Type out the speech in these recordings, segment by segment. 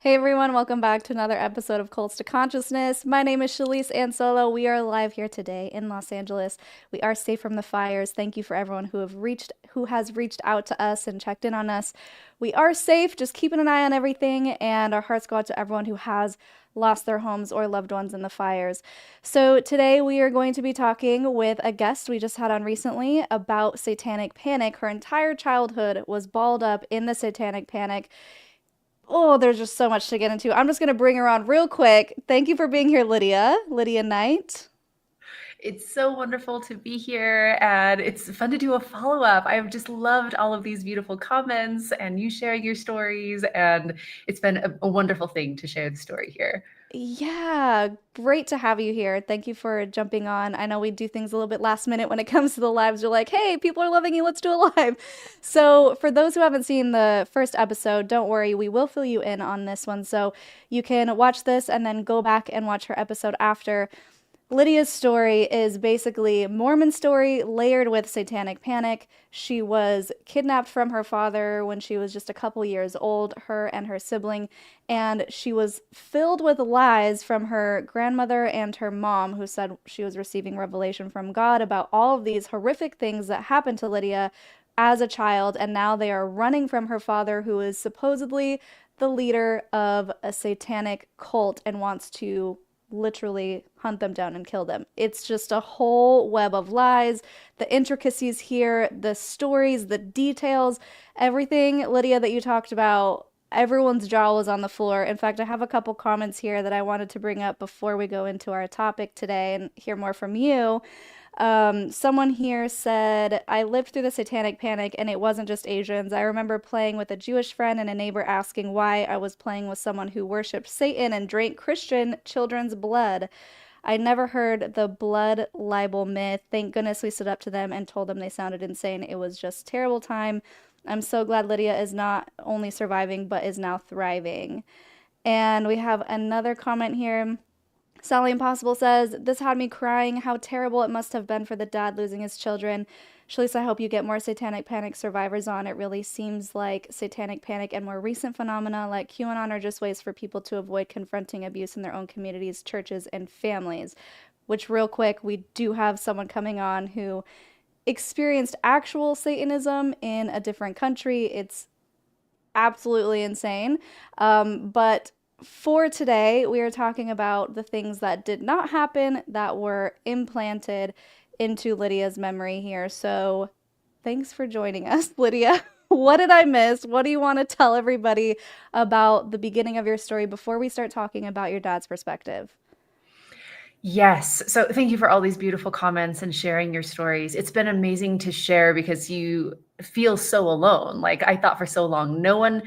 Hey everyone, welcome back to another episode of Cults to Consciousness. My name is Shalise Ansolo. We are live here today in Los Angeles. We are safe from the fires. Thank you for everyone who has reached out to us and checked in on us. We are safe, just keeping an eye on everything, and our hearts go out to everyone who has lost their homes or loved ones in the fires. So today we are going to be talking with a guest we just had on recently about satanic panic. Her entire childhood was balled up in the satanic panic. Oh, there's just so much to get into. I'm just going to bring her on real quick. Thank you for being here, Lydia Knight. It's so wonderful to be here, and it's fun to do a follow-up. I've just loved all of these beautiful comments and you sharing your stories, and it's been a wonderful thing to share the story here. Yeah, great to have you here. Thank you for jumping on. I know we do things a little bit last minute when it comes to the lives. You're like, hey, people are loving you. Let's do a live. So, for those who haven't seen the first episode, don't worry. We will fill you in on this one. So, you can watch this and then go back and watch her episode after. Lydia's story is basically Mormon story layered with satanic panic. She was kidnapped from her father when she was just a couple years old, her and her sibling, and she was filled with lies from her grandmother and her mom, who said she was receiving revelation from God about all of these horrific things that happened to Lydia as a child, and now they are running from her father, who is supposedly the leader of a satanic cult and wants to literally hunt them down and kill them. It's just a whole web of lies. The intricacies here, the stories, the details, everything, Lydia, that you talked about, everyone's jaw was on the floor. In fact, I have a couple comments here that I wanted to bring up before we go into our topic today and hear more from you. Someone here said, I lived through the satanic panic and it wasn't just Asians. I remember playing with a Jewish friend and a neighbor asking why I was playing with someone who worshiped Satan and drank Christian children's blood. I never heard the blood libel myth. Thank goodness we stood up to them and told them they sounded insane. It was just terrible time. I'm so glad Lydia is not only surviving but is now thriving. And we have another comment here. Sally Impossible says, this had me crying. How terrible it must have been for the dad losing his children. Shalise, I hope you get more satanic panic survivors on. It really seems like satanic panic and more recent phenomena like QAnon are just ways for people to avoid confronting abuse in their own communities, churches, and families. Which, real quick, we do have someone coming on who experienced actual Satanism in a different country. It's absolutely insane. But for today, we are talking about the things that did not happen that were implanted into Lydia's memory here. So, thanks for joining us, Lydia. What did I miss? What do you want to tell everybody about the beginning of your story before we start talking about your dad's perspective? Yes. So thank you for all these beautiful comments and sharing your stories. It's been amazing to share because you feel so alone. Like I thought for so long, no one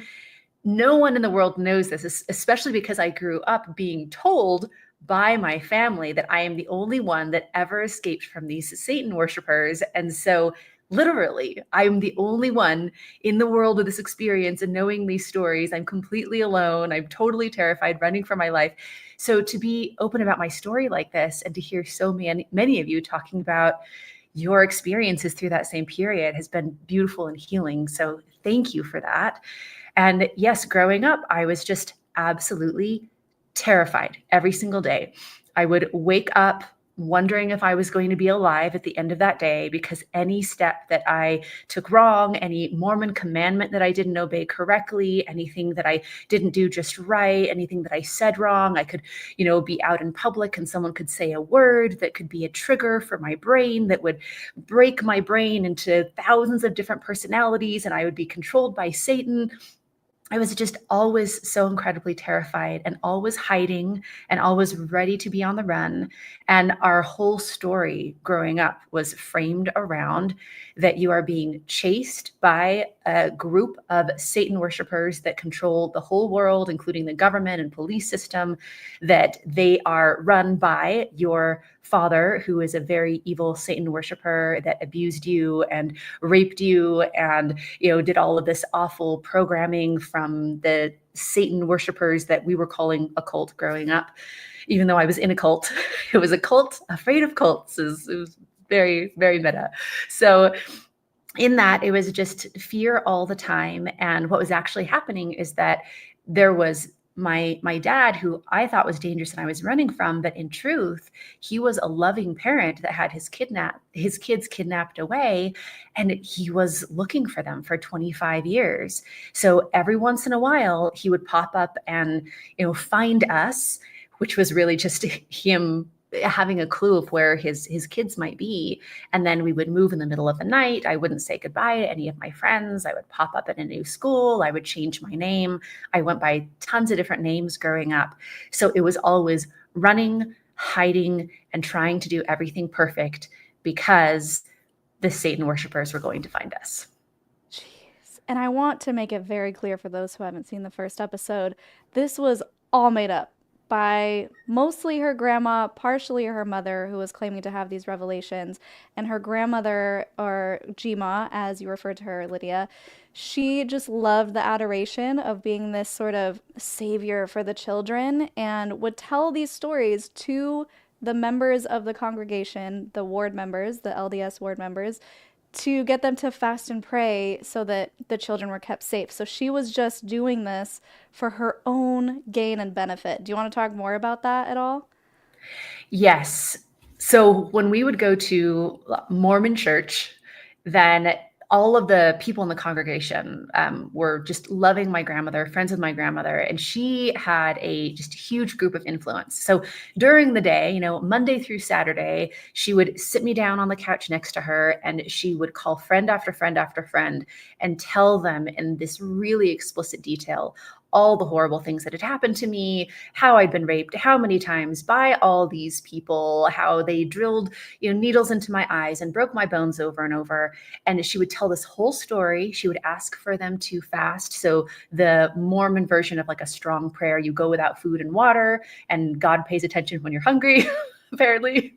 in the world knows this, especially because I grew up being told by my family that I am the only one that ever escaped from these Satan worshipers. And so literally, I'm the only one in the world with this experience and knowing these stories. I'm completely alone. I'm totally terrified, running for my life. So to be open about my story like this and to hear so many of you talking about your experiences through that same period has been beautiful and healing. So thank you for that. And yes, growing up, I was just absolutely terrified every single day. I would wake up wondering if I was going to be alive at the end of that day because any step that I took wrong, any Mormon commandment that I didn't obey correctly, anything that I didn't do just right, anything that I said wrong, I could, be out in public and someone could say a word that could be a trigger for my brain that would break my brain into thousands of different personalities and I would be controlled by Satan. I was just always so incredibly terrified and always hiding and always ready to be on the run. And our whole story growing up was framed around that you are being chased by a group of Satan worshipers that control the whole world, including the government and police system, that they are run by your father, who is a very evil Satan worshiper that abused you and raped you and did all of this awful programming from the Satan worshipers that we were calling a cult growing up. Even though I was in a cult, it was a cult afraid of cults. It was very, very meta. So in that, it was just fear all the time. And what was actually happening is that there was my dad, who I thought was dangerous and I was running from, but in truth, he was a loving parent that had his kids kidnapped away, and he was looking for them for 25 years. So every once in a while, he would pop up and find us, which was really just him having a clue of where his kids might be. And then we would move in the middle of the night. I wouldn't say goodbye to any of my friends. I would pop up at a new school. I would change my name. I went by tons of different names growing up. So it was always running, hiding, and trying to do everything perfect because the Satan worshipers were going to find us. Jeez. And I want to make it very clear for those who haven't seen the first episode, this was all made up by mostly her grandma, partially her mother, who was claiming to have these revelations. And her grandmother, or Jima, as you referred to her, Lydia, she just loved the adoration of being this sort of savior for the children and would tell these stories to the members of the congregation, the ward members, the LDS ward members, to get them to fast and pray so that the children were kept safe. So she was just doing this for her own gain and benefit. Do you want to talk more about that at all? Yes. So when we would go to Mormon church, then all of the people in the congregation were just loving my grandmother, friends with my grandmother, and she had a just huge group of influence. So during the day, Monday through Saturday, she would sit me down on the couch next to her, and she would call friend after friend after friend and tell them in this really explicit detail all the horrible things that had happened to me, how I'd been raped, how many times by all these people, how they drilled, needles into my eyes and broke my bones over and over. And she would tell this whole story. She would ask for them to fast. So the Mormon version of like a strong prayer, you go without food and water, and God pays attention when you're hungry, apparently,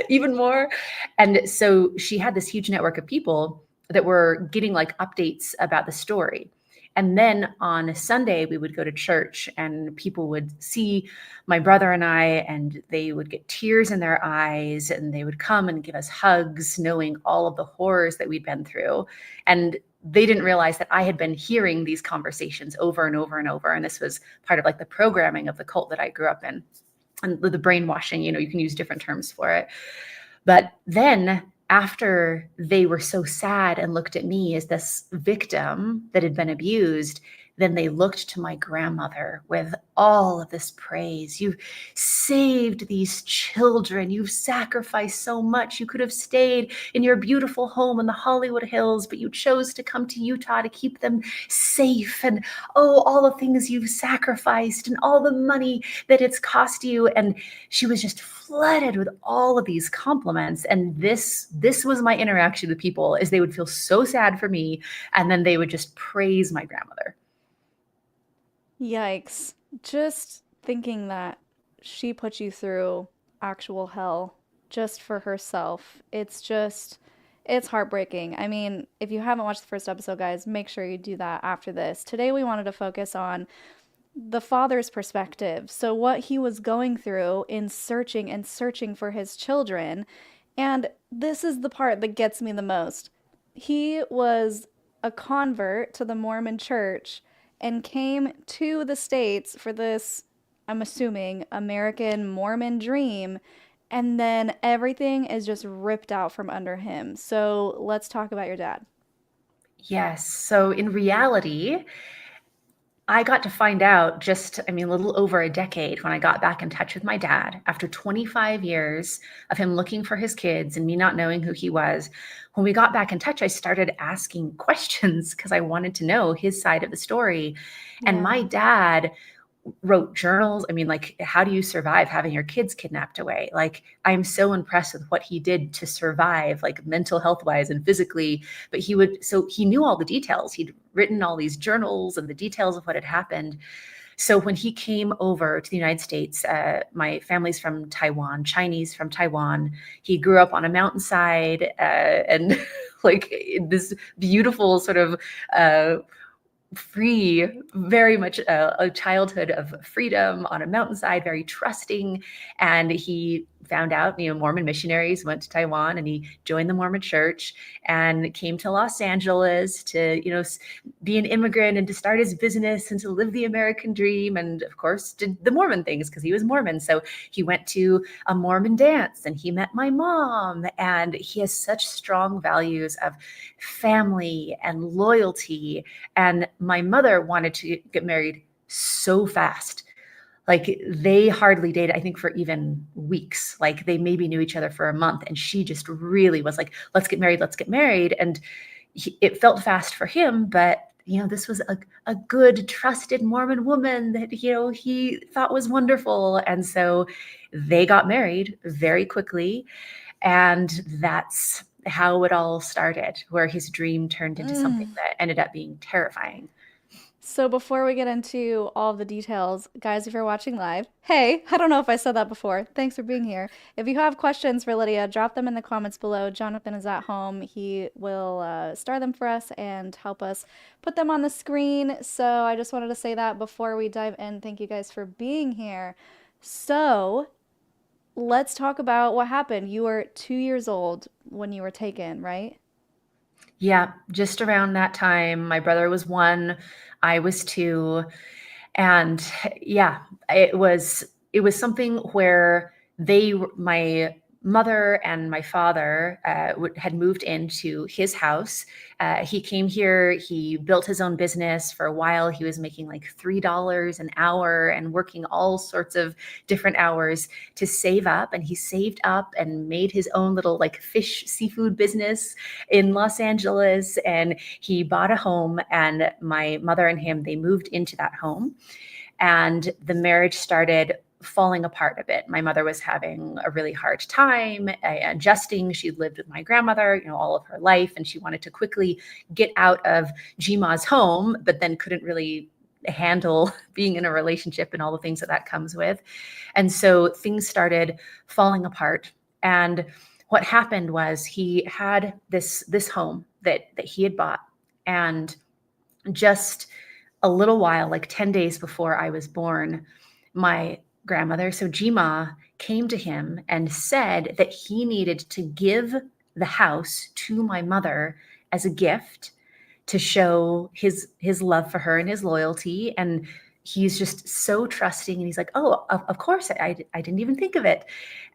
even more. And so she had this huge network of people that were getting like updates about the story. And then on a Sunday, we would go to church and people would see my brother and I, and they would get tears in their eyes, and they would come and give us hugs, knowing all of the horrors that we'd been through. And they didn't realize that I had been hearing these conversations over and over and over. And this was part of like the programming of the cult that I grew up in, and the brainwashing, you can use different terms for it. But then after they were so sad and looked at me as this victim that had been abused, then they looked to my grandmother with all of this praise. You've saved these children. You've sacrificed so much. You could have stayed in your beautiful home in the Hollywood Hills, but you chose to come to Utah to keep them safe. And all the things you've sacrificed and all the money that it's cost you. And she was just flooded with all of these compliments. And this was my interaction with people, is they would feel so sad for me, and then they would just praise my grandmother. Yikes. Just thinking that she put you through actual hell just for herself. It's heartbreaking. I mean, if you haven't watched the first episode, guys, make sure you do that after this. Today, we wanted to focus on the father's perspective. So, what he was going through in searching and searching for his children. And this is the part that gets me the most. He was a convert to the Mormon church and came to the States for this, I'm assuming, American Mormon dream. And then everything is just ripped out from under him. So let's talk about your dad. Yes. So in reality, I got to find out a little over a decade when I got back in touch with my dad after 25 years of him looking for his kids and me not knowing who he was. When we got back in touch, I started asking questions because I wanted to know his side of the story. And my Yeah. dad wrote journals. How do you survive having your kids kidnapped away? Like, I'm so impressed with what he did to survive, like mental health wise and physically. But he knew all the details. He'd written all these journals and the details of what had happened. So when he came over to the United States, my family's from Taiwan, Chinese from Taiwan. He grew up on a mountainside and like this beautiful sort of free, very much a childhood of freedom on a mountainside, very trusting. And he found out, Mormon missionaries went to Taiwan, and he joined the Mormon church and came to Los Angeles to, be an immigrant and to start his business and to live the American dream. And of course, did the Mormon things because he was Mormon. So he went to a Mormon dance and he met my mom. And he has such strong values of family and loyalty. And my mother wanted to get married so fast. Like they hardly dated, I think, for even weeks. Like they maybe knew each other for a month. And she just really was like, let's get married, let's get married. And it felt fast for him, but this was a good, trusted Mormon woman that, he thought was wonderful. And so they got married very quickly. And that's how it all started, where his dream turned into something that ended up being terrifying. So before we get into all of the details, guys, if you're watching live, hey, I don't know if I said that before. Thanks for being here. If you have questions for Lydia, drop them in the comments below. Jonathan is at home. He will star them for us and help us put them on the screen. So I just wanted to say that before we dive in. Thank you guys for being here. So let's talk about what happened. You were 2 years old when you were taken, right? Yeah, just around that time. My brother was 1, I was 2. And yeah, it was something where my mother and my father had moved into his house. He came here, he built his own business. For a while he was making like $3 an hour and working all sorts of different hours to save up. And he saved up and made his own little like fish seafood business in Los Angeles. And he bought a home, and my mother and him, they moved into that home. And the marriage started falling apart a bit. My mother was having a really hard time adjusting. She'd lived with my grandmother, all of her life, and she wanted to quickly get out of Jima's home, but then couldn't really handle being in a relationship and all the things that comes with. And so things started falling apart. And what happened was he had this home that he had bought, and just a little while, like 10 days before I was born, my grandmother, so Jima, came to him and said that he needed to give the house to my mother as a gift to show his love for her and his loyalty. And he's just so trusting. And he's like, oh, of course, I didn't even think of it.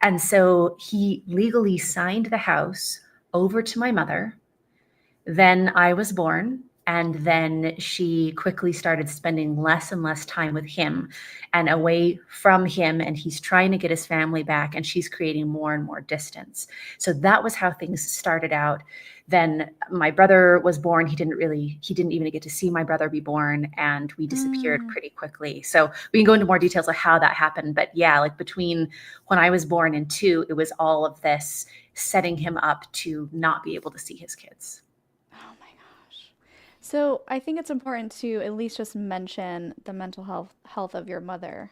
And so he legally signed the house over to my mother. Then I was born. And then she quickly started spending less and less time with him and away from him. And he's trying to get his family back, and she's creating more and more distance. So that was how things started out. Then my brother was born. He didn't even get to see my brother be born, and we disappeared pretty quickly. So we can go into more details of how that happened. But yeah, like between when I was born and 2, it was all of this setting him up to not be able to see his kids. So I think it's important to at least just mention the mental health of your mother.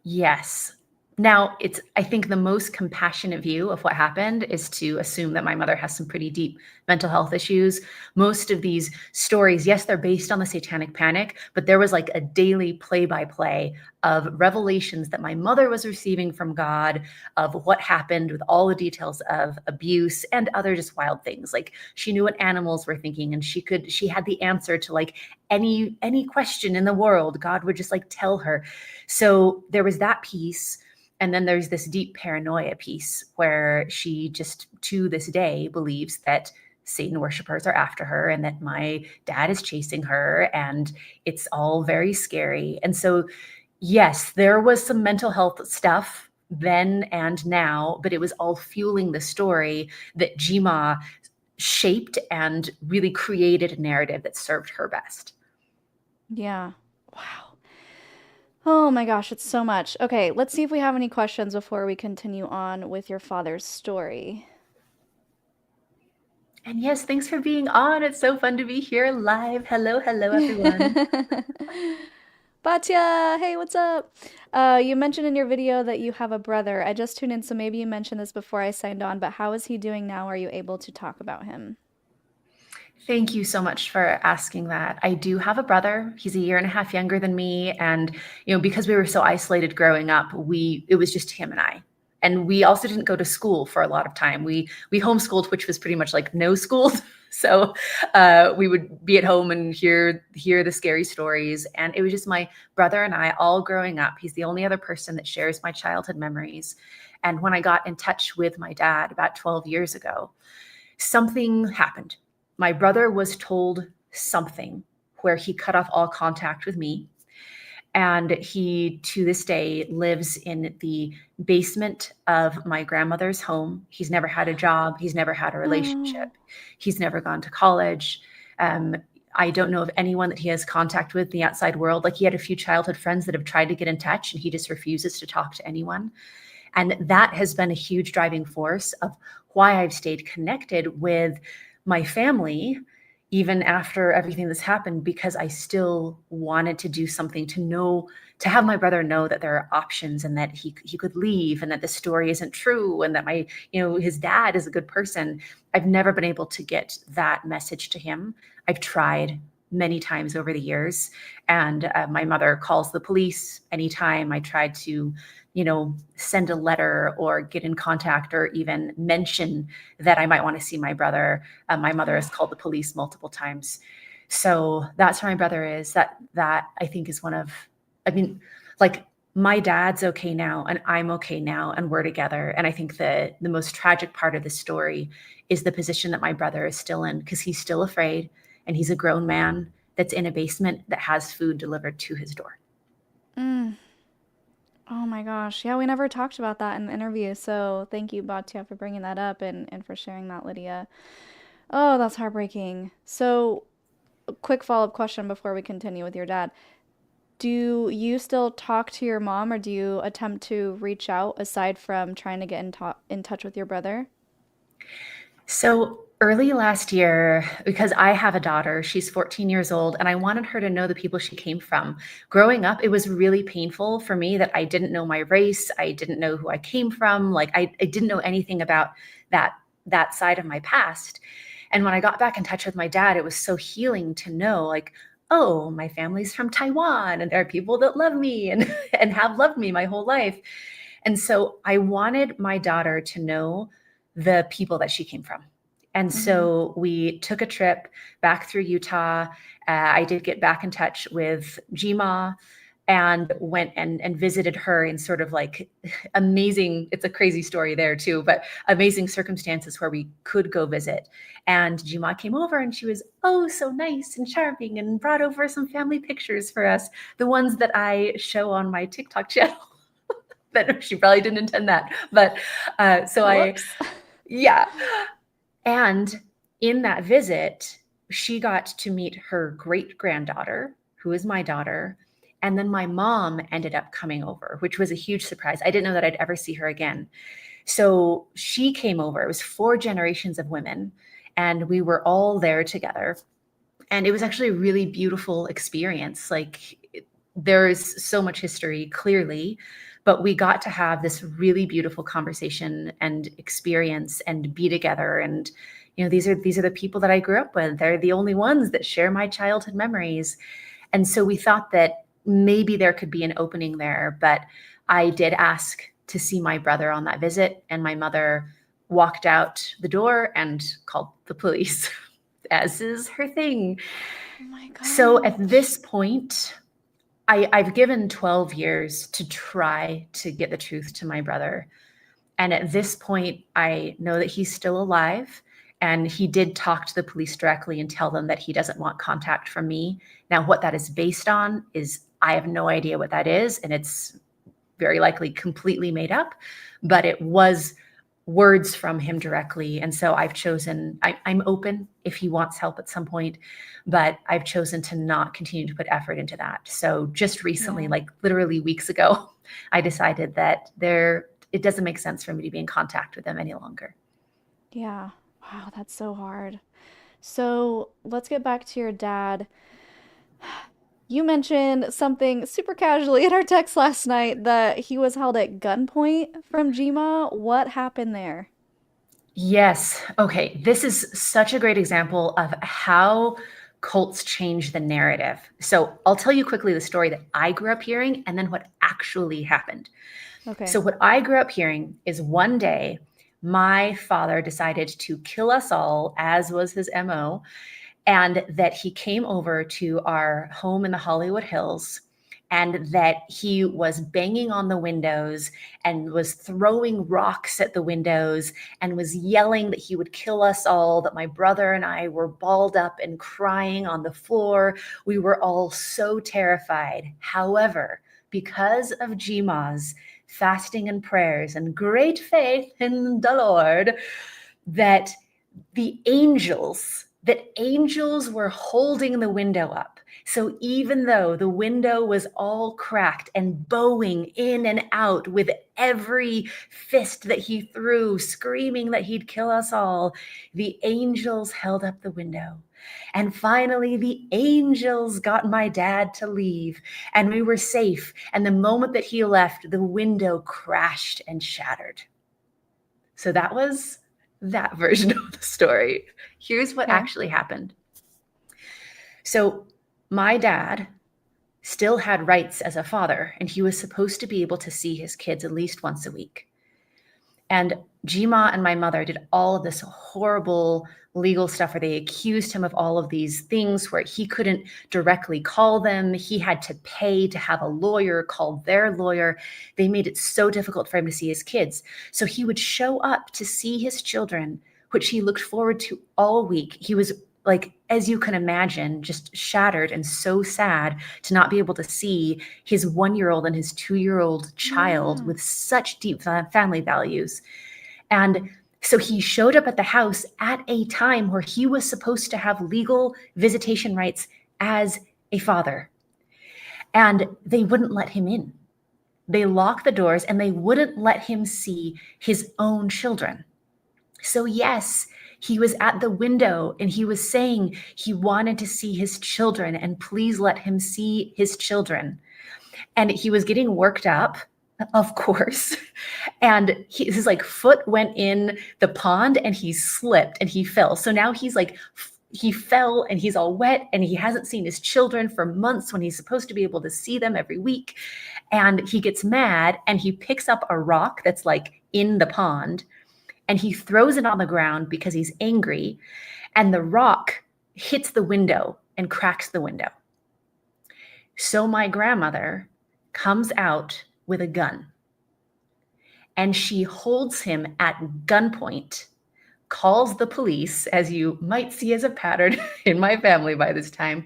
Yes. Now, I think the most compassionate view of what happened is to assume that my mother has some pretty deep mental health issues. Most of these stories, yes, they're based on the Satanic Panic, but there was like a daily play-by-play of revelations that my mother was receiving from God of what happened, with all the details of abuse and other just wild things. Like she knew what animals were thinking, and she had the answer to like any question in the world. God would just like tell her. So there was that piece. And then there's this deep paranoia piece where she just to this day believes that Satan worshipers are after her and that my dad is chasing her, and it's all very scary. And so, yes, there was some mental health stuff then and now, but it was all fueling the story that Jima shaped and really created a narrative that served her best. Yeah. Wow. Oh my gosh, it's so much. Okay, let's see if we have any questions before we continue on with your father's story. And yes, thanks for being on. It's so fun to be here live. Hello, everyone. Batya, hey, what's up? You mentioned in your video that you have a brother. I just tuned in, so maybe you mentioned this before I signed on, but how is he doing now? Are you able to talk about him? Thank you so much for asking that. I do have a brother. He's a year and a half younger than me, and because we were so isolated growing up, it was just him and I. And we also didn't go to school for a lot of time. We homeschooled, which was pretty much like no school. So we would be at home and hear the scary stories. And it was just my brother and I all growing up. He's the only other person that shares my childhood memories. And when I got in touch with my dad about 12 years ago, something happened. My brother was told something where he cut off all contact with me. And he, to this day, lives in the basement of my grandmother's home. He's never had a job. He's never had a relationship. Oh, He's never gone to college. Um, I don't know of anyone that he has contact with in the outside world. Like, he had a few childhood friends that have tried to get in touch, and he just refuses to talk to anyone. And that has been a huge driving force of why I've stayed connected with my family, even after everything that's happened, because I still wanted to do something to have my brother know that there are options and that he could leave and that the story isn't true and that his dad is a good person. I've never been able to get that message to him. I've tried many times over the years, and my mother calls the police anytime I tried to send a letter or get in contact or even mention that I might want to see my brother. My mother has called the police multiple times. So that's where my brother is. That I think is like, my dad's okay now and I'm okay now and we're together. And I think the most tragic part of this story is the position that my brother is still in, because he's still afraid and he's a grown man that's in a basement that has food delivered to his door. mm. Oh my gosh. Yeah, we never talked about that in the interview. So thank you, Batya, for bringing that up and for sharing that, Lydia. Oh, that's heartbreaking. So, a quick follow-up question before we continue with your dad. Do you still talk to your mom or do you attempt to reach out aside from trying to get in touch with your brother? So early last year, because I have a daughter, she's 14 years old, and I wanted her to know the people she came from. Growing up, it was really painful for me that I didn't know my race. I didn't know who I came from. Like, I didn't know anything about that side of my past. And when I got back in touch with my dad, it was so healing to know, like, oh, my family's from Taiwan and there are people that love me and, and have loved me my whole life. And so I wanted my daughter to know the people that she came from. And Mm-hmm. so we took a trip back through Utah. I did get back in touch with Jima and went and visited her in sort of like amazing, it's a crazy story there too, but amazing circumstances where we could go visit. And Jima came over and she was, oh, so nice and charming, and brought over some family pictures for us, the ones that I show on my TikTok channel. But she probably didn't intend that. But Whoops. yeah. And in that visit, she got to meet her great granddaughter, who is my daughter. And then my mom ended up coming over, which was a huge surprise. I didn't know that I'd ever see her again. So she came over. It was 4 generations of women, and we were all there together. And it was actually a really beautiful experience. Like, there is so much history, clearly, but we got to have this really beautiful conversation and experience and be together. And these are the people that I grew up with. They're the only ones that share my childhood memories. And so we thought that maybe there could be an opening there. But I did ask to see my brother on that visit, and my mother walked out the door and called the police, as is her thing. Oh my So at gosh. this point, I've given 12 years to try to get the truth to my brother. And at this point, I know that he's still alive. And he did talk to the police directly and tell them that he doesn't want contact from me. Now, what that is based on is, I have no idea what that is. And it's very likely completely made up, but it was words from him directly. And so I'm open if he wants help at some point, but I've chosen to not continue to put effort into that. So just recently, Yeah. like literally weeks ago, I decided that it doesn't make sense for me to be in contact with them any longer. Yeah. Wow, that's so hard. So let's get back to your dad. You mentioned something super casually in our text last night that he was held at gunpoint from Jima. What happened there? Yes. Okay. This is such a great example of how cults change the narrative. So I'll tell you quickly the story that I grew up hearing and then what actually happened. Okay. So, what I grew up hearing is one day my father decided to kill us all, as was his MO, and that he came over to our home in the Hollywood Hills and that he was banging on the windows and was throwing rocks at the windows and was yelling that he would kill us all, that my brother and I were balled up and crying on the floor. We were all so terrified. However, because of Gma's fasting and prayers and great faith in the Lord, that angels were holding the window up. So even though the window was all cracked and bowing in and out with every fist that he threw, screaming that he'd kill us all, the angels held up the window. And finally, the angels got my dad to leave, and we were safe. And the moment that he left, the window crashed and shattered. So that was that version of the story. Here's what Okay. actually happened. So, my dad still had rights as a father, and he was supposed to be able to see his kids at least once a week. And Gma and my mother did all of this horrible legal stuff where they accused him of all of these things where he couldn't directly call them. He had to pay to have a lawyer call their lawyer. They made it so difficult for him to see his kids. So he would show up to see his children, which he looked forward to all week. He was, like, as you can imagine, just shattered and so sad to not be able to see his 1-year-old and his 2-year-old child Yeah. with such deep family values. And so he showed up at the house at a time where he was supposed to have legal visitation rights as a father. And they wouldn't let him in. They locked the doors and they wouldn't let him see his own children. So, yes, he was at the window and he was saying he wanted to see his children and please let him see his children. And he was getting worked up, of course. And his like foot went in the pond and he slipped and he fell. So now he's like, he fell and he's all wet and he hasn't seen his children for months when he's supposed to be able to see them every week. And he gets mad and he picks up a rock that's like in the pond and he throws it on the ground because he's angry. And the rock hits the window and cracks the window. So my grandmother comes out with a gun and she holds him at gunpoint, calls the police, as you might see as a pattern in my family by this time,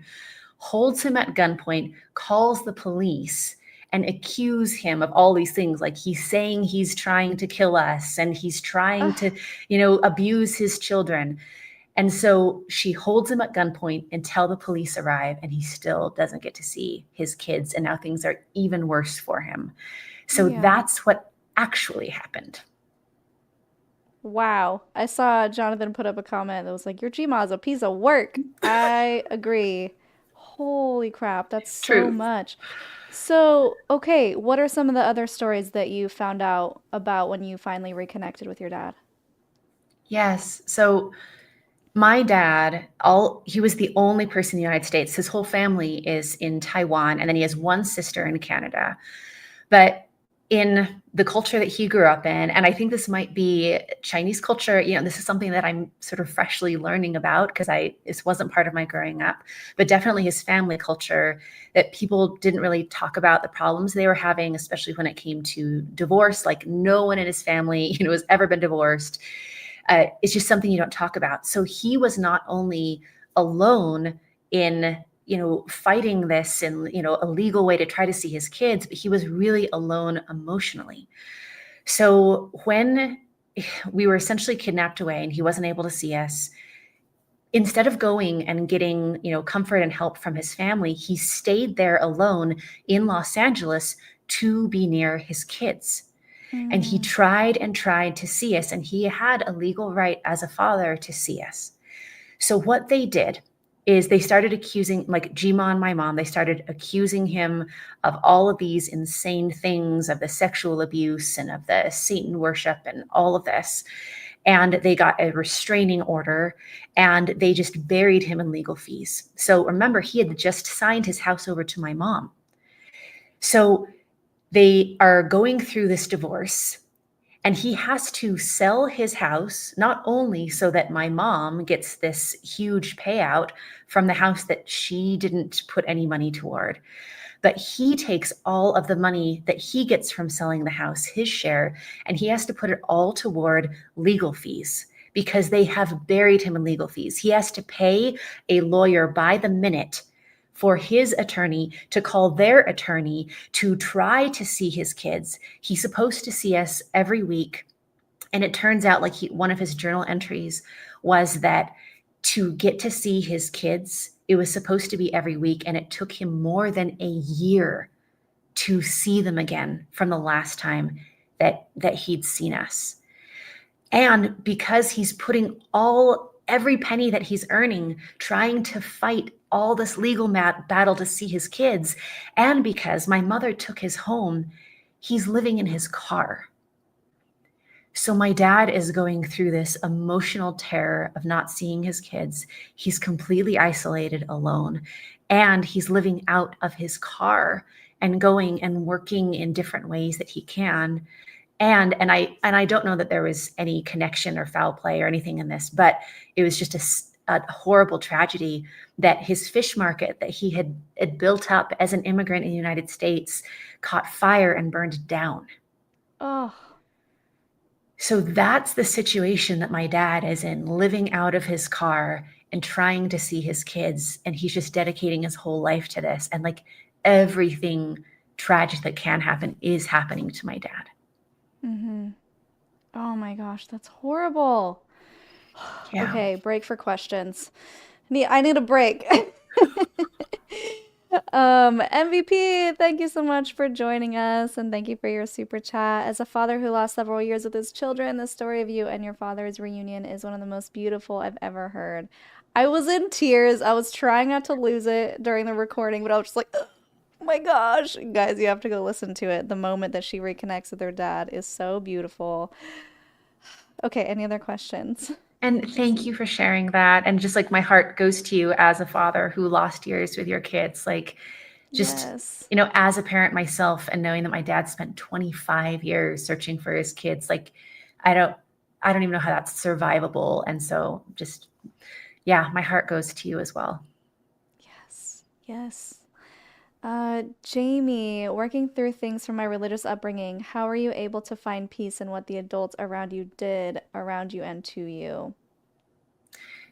holds him at gunpoint, calls the police, and accuse him of all these things. Like he's saying he's trying to kill us and he's trying to, Ugh. abuse his children. And so she holds him at gunpoint until the police arrive, and he still doesn't get to see his kids. And now things are even worse for him. So Yeah. that's what actually happened. Wow. I saw Jonathan put up a comment that was like, your Gma is a piece of work. I agree. Holy crap, that's so Truth. much. So, okay, what are some of the other stories that you found out about when you finally reconnected with your dad? Yes. So my dad, he was the only person in the United States. His whole family is in Taiwan, and then he has one sister in Canada. But in the culture that he grew up in, and I think this might be Chinese culture, this is something that I'm sort of freshly learning about because this wasn't part of my growing up, but definitely his family culture, that people didn't really talk about the problems they were having, especially when it came to divorce. Like no one in his family, has ever been divorced. It's just something you don't talk about. So he was not only alone in fighting this in a legal way to try to see his kids, but he was really alone emotionally. So when we were essentially kidnapped away and he wasn't able to see us, instead of going and getting comfort and help from his family, he stayed there alone in Los Angeles to be near his kids. And he Mm. tried and tried to see us, and he had a legal right as a father to see us. So what they did is they started accusing, like Gma and my mom, they started accusing him of all of these insane things, of the sexual abuse and of the Satan worship and all of this. and they got a restraining order, and they just buried him in legal fees. So remember, he had just signed his house over to my mom. So they are going through this divorce, and he has to sell his house, not only so that my mom gets this huge payout from the house that she didn't put any money toward, but he takes all of the money that he gets from selling the house, his share, and he has to put it all toward legal fees because they have buried him in legal fees. He has to pay a lawyer by the minute for his attorney to call their attorney to try to see his kids. He's supposed to see us every week. And it turns out, like, one of his journal entries was that to get to see his kids, it was supposed to be every week, and it took him more than a year to see them again from the last time that he'd seen us. And because he's putting every penny that he's earning trying to fight all this legal battle to see his kids, and because my mother took his home, he's living in his car. So my dad is going through this emotional terror of not seeing his kids. He's completely isolated, alone, and he's living out of his car and going and working in different ways that he can. And I don't know that there was any connection or foul play or anything in this, but it was just a horrible tragedy that his fish market that he had built up as an immigrant in the United States caught fire and burned down. Oh. So that's the situation that my dad is in, living out of his car and trying to see his kids. And he's just dedicating his whole life to this. And like everything tragic that can happen is happening to my dad. Mm-hmm. Oh my gosh, that's horrible. Yeah. Okay, break for questions. I need a break. MVP, thank you so much for joining us, and thank you for your super chat. As a father who lost several years with his children, the story of you and your father's reunion is one of the most beautiful I've ever heard. I was in tears. I was trying not to lose it during the recording, but I was just like, oh my gosh. Guys, you have to go listen to it. The moment that she reconnects with her dad is so beautiful. Okay, any other questions? And thank you for sharing that. And just like my heart goes to you as a father who lost years with your kids. Like, just, Yes. as a parent myself, and knowing that my dad spent 25 years searching for his kids, like, I don't even know how that's survivable. And so just, yeah, my heart goes to you as well. Yes. Yes. Jamie, working through things from my religious upbringing, how are you able to find peace in what the adults around you did around you and to you?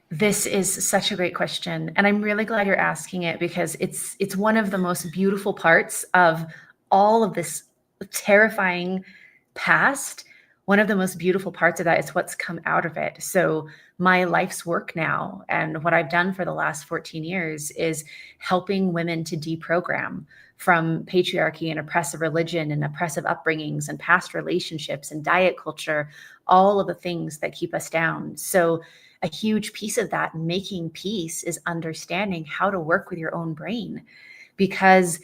This is such a great question, and I'm really glad you're asking it, because it's one of the most beautiful parts of all of this terrifying past. One of the most beautiful parts of that is what's come out of it. So my life's work now, and what I've done for the last 14 years, is helping women to deprogram from patriarchy and oppressive religion and oppressive upbringings and past relationships and diet culture, all of the things that keep us down. So a huge piece of that, making peace, is understanding how to work with your own brain, because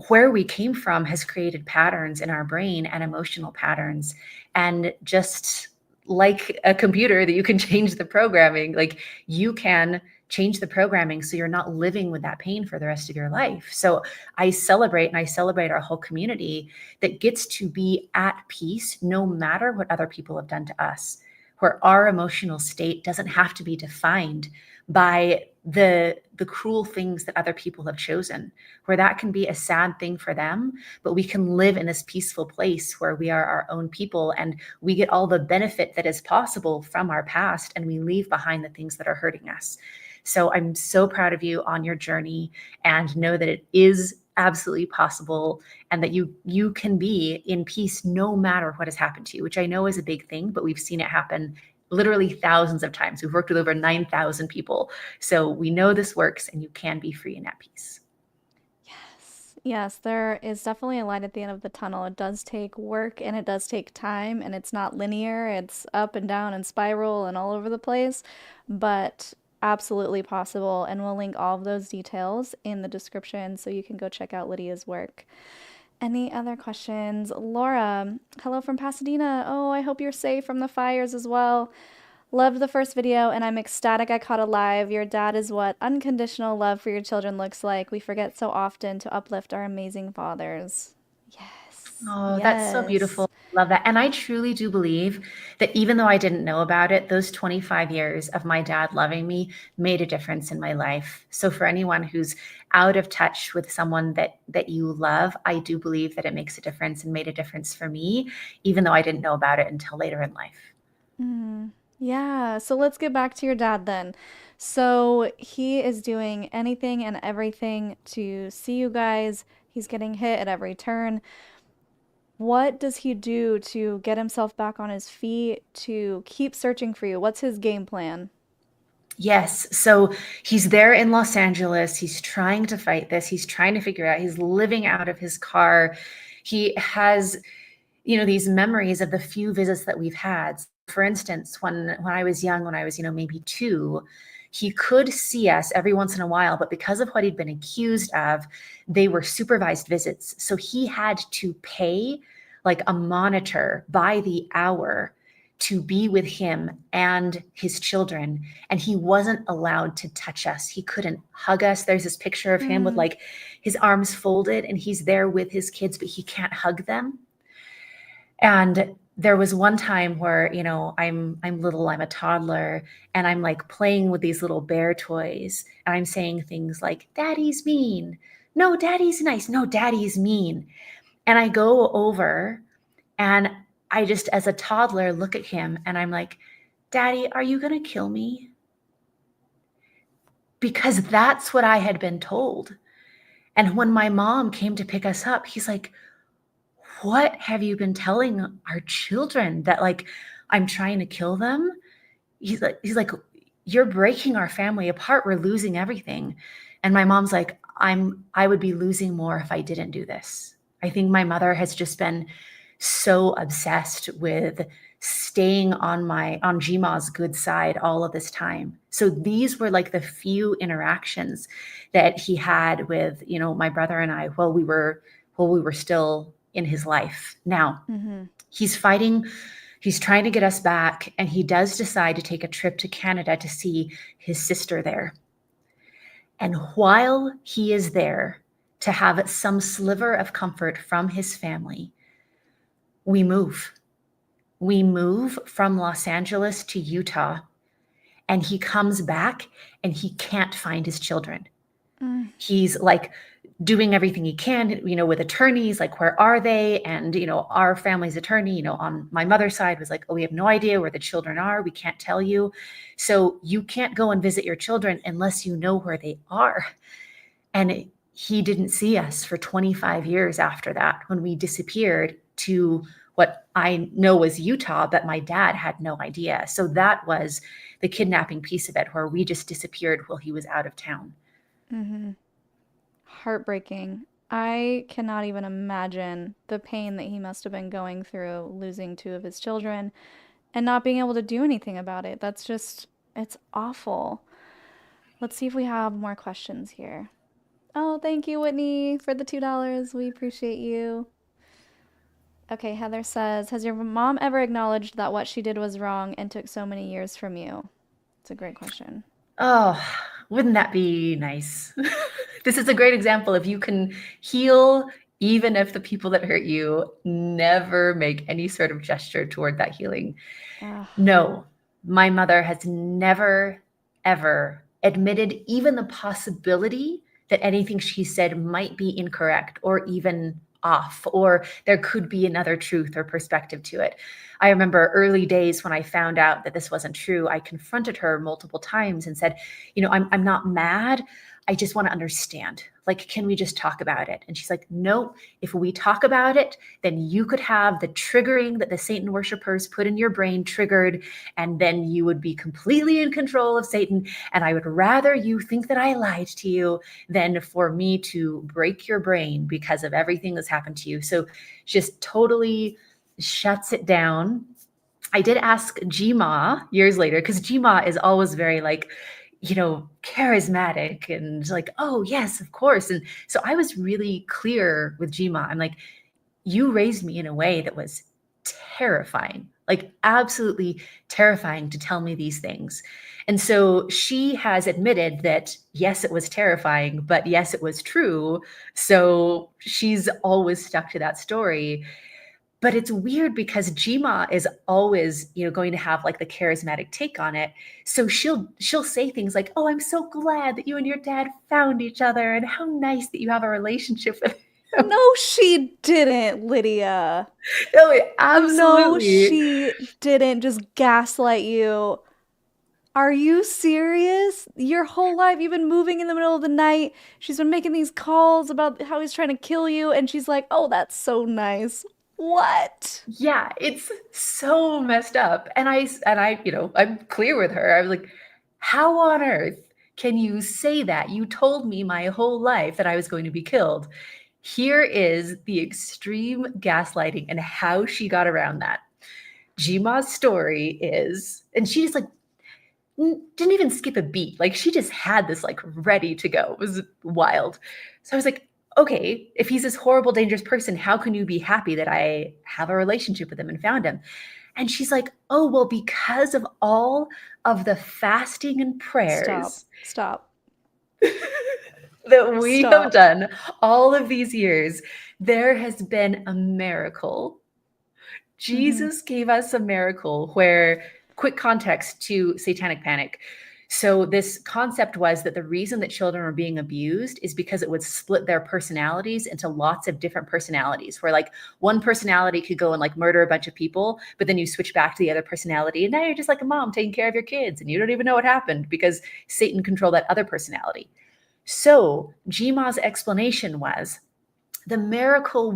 where we came from has created patterns in our brain and emotional patterns. And just like a computer that you can change the programming, like, you can change the programming so you're not living with that pain for the rest of your life. So I celebrate our whole community that gets to be at peace no matter what other people have done to us, where our emotional state doesn't have to be defined by the cruel things that other people have chosen, where that can be a sad thing for them, but we can live in this peaceful place where we are our own people and we get all the benefit that is possible from our past, and we leave behind the things that are hurting us. So I'm so proud of you on your journey, and know that it is absolutely possible, and that you can be in peace no matter what has happened to you, which I know is a big thing, but we've seen it happen literally thousands of times. We've worked with over 9,000 people. So we know this works, and you can be free and at peace. Yes. Yes, there is definitely a light at the end of the tunnel. It does take work and it does take time, and it's not linear. It's up and down and spiral and all over the place, but absolutely possible. And we'll link all of those details in the description so you can go check out Lydia's work. Any other questions? Laura, hello from Pasadena. Oh, I hope you're safe from the fires as well. Loved the first video, and I'm ecstatic I caught a live. Your dad is what unconditional love for your children looks like. We forget so often to uplift our amazing fathers. Yes. Oh, that's so Yes. beautiful. Love that. And I truly do believe that even though I didn't know about it, those 25 years of my dad loving me made a difference in my life. So for anyone who's out of touch with someone that you love, I do believe that it makes a difference and made a difference for me, even though I didn't know about it until later in life. Mm, yeah. So let's get back to your dad then. So he is doing anything and everything to see you guys. He's getting hit at every turn. What does he do to get himself back on his feet to keep searching for you? What's his game plan? Yes. So he's there in Los Angeles. He's trying to fight this. He's trying to figure out, he's living out of his car. He has, these memories of the few visits that we've had. For instance, when I was young, when I was, maybe 2, he could see us every once in a while, but because of what he'd been accused of, they were supervised visits. So he had to pay like a monitor by the hour to be with him and his children. And he wasn't allowed to touch us. He couldn't hug us. There's this picture of him with Mm, like his arms folded and he's there with his kids, but he can't hug them. And there was one time where, I'm little, I'm a toddler, and I'm like playing with these little bear toys, and I'm saying things like, "Daddy's mean." "No, Daddy's nice." "No, Daddy's mean." And I go over and I just, as a toddler, look at him and I'm like, "Daddy, are you going to kill me?" Because that's what I had been told. And when my mom came to pick us up, he's like, "What have you been telling our children, that like I'm trying to kill them?" He's like, "You're breaking our family apart. We're losing everything." And my mom's like, I would be losing more if I didn't do this. I think my mother has just been so obsessed with staying on Jima's good side all of this time. So these were like the few interactions that he had with, my brother and I while we were still in his life. Now, mm-hmm. he's fighting, he's trying to get us back, and he does decide to take a trip to Canada to see his sister there. And while he is there to have some sliver of comfort from his family, we move. We move from Los Angeles to Utah, and he comes back and he can't find his children. Mm, He's like doing everything he can, with attorneys, like, where are they? And, our family's attorney, on my mother's side was like, "Oh, we have no idea where the children are. We can't tell you. So you can't go and visit your children unless you know where they are." And he didn't see us for 25 years after that, when we disappeared to what I know was Utah, but my dad had no idea. So that was the kidnapping piece of it, where we just disappeared while he was out of town. mm-hmm. Heartbreaking. I cannot even imagine the pain that he must have been going through losing 2 of his children and not being able to do anything about it. That's just, it's awful. Let's see if we have more questions here. Oh, thank you, Whitney, for the $2. We appreciate you. Okay, Heather says, has your mom ever acknowledged that what she did was wrong and took so many years from you? It's a great question. Oh, wouldn't that be nice? This is a great example of, you can heal even if the people that hurt you never make any sort of gesture toward that healing. Ugh. No, my mother has never, ever admitted even the possibility that anything she said might be incorrect or even off, or there could be another truth or perspective to it. I remember early days when I found out that this wasn't true, I confronted her multiple times and said, I'm not mad. I just want to understand. Like, can we just talk about it? And she's like, "No, if we talk about it, then you could have the triggering that the Satan worshipers put in your brain triggered, and then you would be completely in control of Satan. And I would rather you think that I lied to you than for me to break your brain because of everything that's happened to you." So just totally shuts it down. I did ask Jima years later, because Jima is always very like, charismatic and like, oh yes, of course. And so I was really clear with Jima. I'm like, you raised me in a way that was terrifying, like absolutely terrifying to tell me these things. And so she has admitted that, yes, it was terrifying, but yes, it was true. So she's always stuck to that story. But it's weird because Jima is always, going to have like the charismatic take on it. So she'll say things like, "Oh, I'm so glad that you and your dad found each other, and how nice that you have a relationship with him." No, she didn't, Lydia. No, No, absolutely. she didn't just gaslight you. Are you serious? Your whole life you've been moving in the middle of the night. She's been making these calls about how he's trying to kill you, and she's like, "Oh, that's so nice." What? Yeah, it's so messed up. I'm clear with her. I was like, how on earth can you say that? You told me my whole life that I was going to be killed. Here is the extreme gaslighting and how she got around that. Jima's story is, and she just like didn't even skip a beat. Like she just had this like ready to go. It was wild. So I was like, okay, if he's this horrible, dangerous person, how can you be happy that I have a relationship with him and found him? And she's like, oh, well, because of all of the fasting and Stop. prayers Stop. that we have Stop. done all of these years, there has been a miracle. Mm-hmm. Jesus gave us a miracle where, quick context to satanic panic. So, this concept was that the reason that children were being abused is because it would split their personalities into lots of different personalities, where like one personality could go and like murder a bunch of people, but then you switch back to the other personality. And now you're just like a mom taking care of your kids and you don't even know what happened because Satan controlled that other personality. So, Jima's explanation was the miracle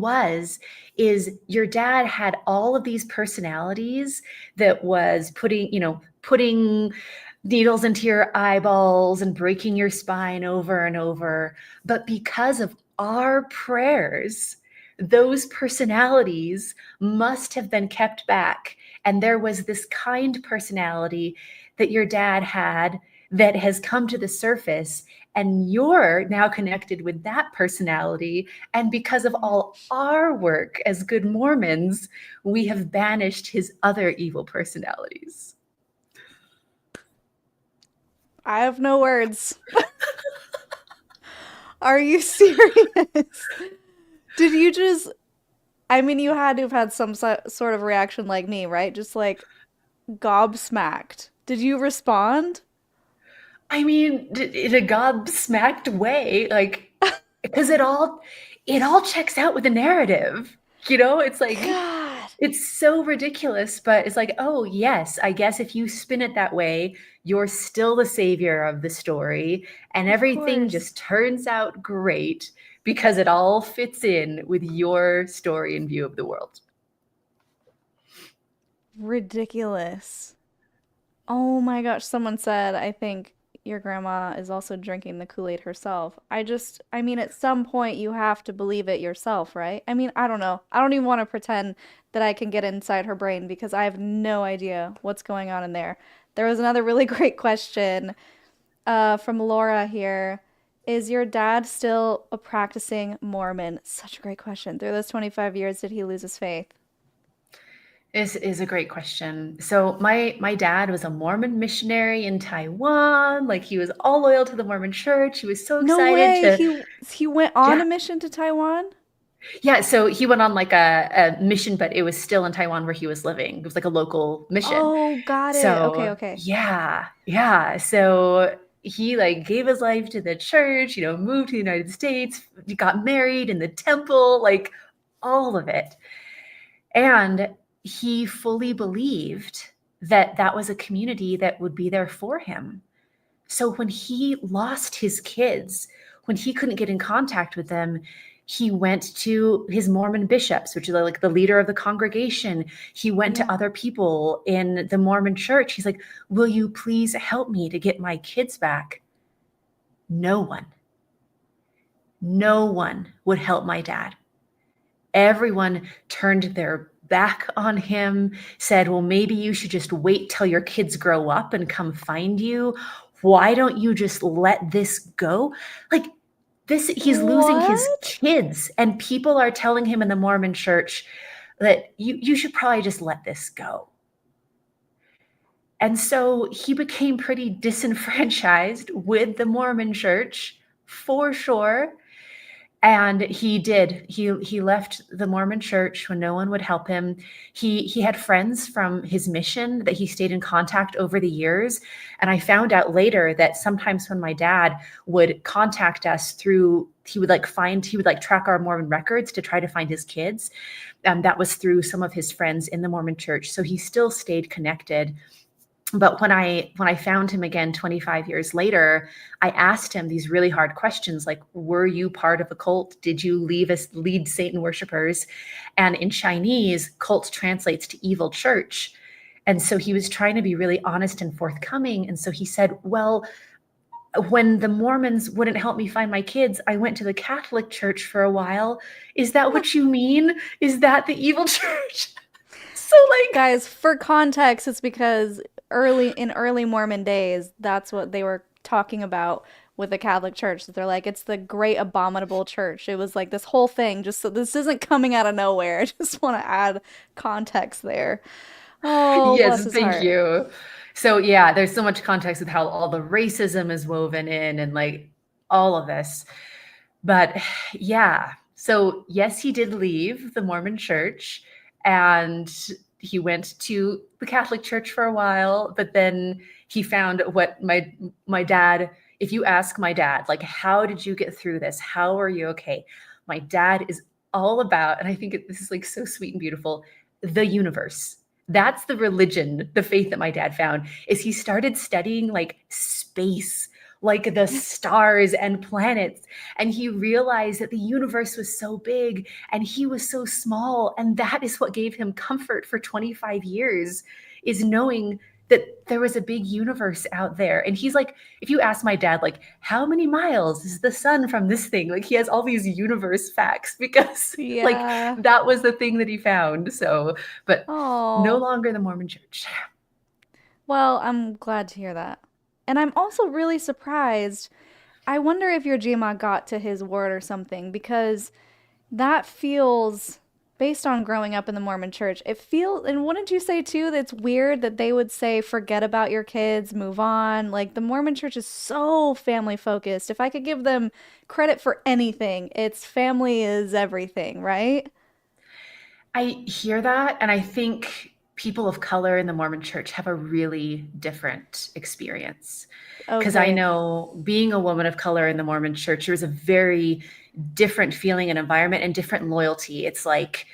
is your dad had all of these personalities that was putting needles into your eyeballs and breaking your spine over and over, but because of our prayers, those personalities must have been kept back, and there was this kind personality that your dad had that has come to the surface, and you're now connected with that personality. And because of all our work as good Mormons, we have banished his other evil personalities. I have no words. Are you serious? Did you just, I mean, you had to have had some sort of reaction like me, right? Just like gobsmacked. Did you respond? I mean, in a gobsmacked way, like, because it all checks out with the narrative. It's like, God, it's so ridiculous, but it's like, oh, yes, I guess if you spin it that way, you're still the savior of the story, and of everything course. just turns out great because it all fits in with your story and view of the world. Ridiculous. Oh my gosh, someone said, I think your grandma is also drinking the Kool-Aid herself. I mean, at some point you have to believe it yourself, right? I mean, I don't know. I don't even want to pretend that I can get inside her brain because I have no idea what's going on in there. There was another really great question from Laura here. Is your dad still a practicing Mormon? Such a great question. Through those 25 years, did he lose his faith? This is a great question. So my dad was a Mormon missionary in Taiwan. Like he was all loyal to the Mormon church. He was so No excited way. to, He went on yeah, a mission to Taiwan? yeah. So he went on like a mission, but it was still in Taiwan where he was living. It was like a local mission. Oh, got it. Okay, So okay. yeah, yeah. So he like gave his life to the church. Moved to the United States. He got married in the temple. Like all of it. And he fully believed that that was a community that would be there for him. So when he lost his kids, when he couldn't get in contact with them, he went to his Mormon bishops, which is like the leader of the congregation. He went to Yeah. other people in the Mormon church. He's like, will you please help me to get my kids back? No one, no one would help my dad. Everyone turned their back on him, said, well, maybe you should just wait till your kids grow up and come find you. why don't you just let this go? Like, this, he's losing his What? kids, and people are telling him in the Mormon church that you should probably just let this go. And so he became pretty disenfranchised with the Mormon church, for sure. And he did. He left the Mormon church when no one would help him. He had friends from his mission that he stayed in contact over the years. And I found out later that sometimes when my dad would contact us through, he would track our Mormon records to try to find his kids. That was through some of his friends in the Mormon church. So he still stayed connected. But when I found him again 25 years later, I asked him these really hard questions like, were you part of a cult? Did you lead Satan worshipers? And in Chinese, cult translates to evil church. And so he was trying to be really honest and forthcoming. And so he said, well, when the Mormons wouldn't help me find my kids, I went to the Catholic Church for a while. Is that what you mean? Is that the evil church? So like, Guys, for context, it's because early Mormon days, that's what they were talking about with the Catholic Church. That they're like, it's the great abominable church. It was like this whole thing, just so this isn't coming out of nowhere. I just want to add context there. Oh, yes, bless his thank heart. you. So yeah, there's so much context with how all the racism is woven in and like all of this. But yeah, so yes, he did leave the Mormon church and he went to the Catholic Church for a while, but then he found what my dad, if you ask my dad, like, how did you get through this? How are you okay? My dad is all about, and I think this is like so sweet and beautiful, the universe. That's the religion, the faith that my dad found, is he started studying like space, like the stars and planets. And he realized that the universe was so big and he was so small. And that is what gave him comfort for 25 years, is knowing that there was a big universe out there. And he's like, if you ask my dad, like, how many miles is the sun from this thing? Like, he has all these universe facts because like Yeah. that was the thing that he found. So, but no Oh. longer the Mormon church. Well, I'm glad to hear that. And I'm also really surprised. I wonder if your GMA got to his word or something because that feels, based on growing up in the Mormon church, it feels, and wouldn't you say too, that it's weird that they would say, forget about your kids, move on? Like the Mormon church is so family focused. If I could give them credit for anything, it's family is everything, right? I hear that, and I think people of color in the Mormon church have a really different experience. Because I Okay. know being a woman of color in the Mormon church, there's a very different feeling and environment and different loyalty. It's like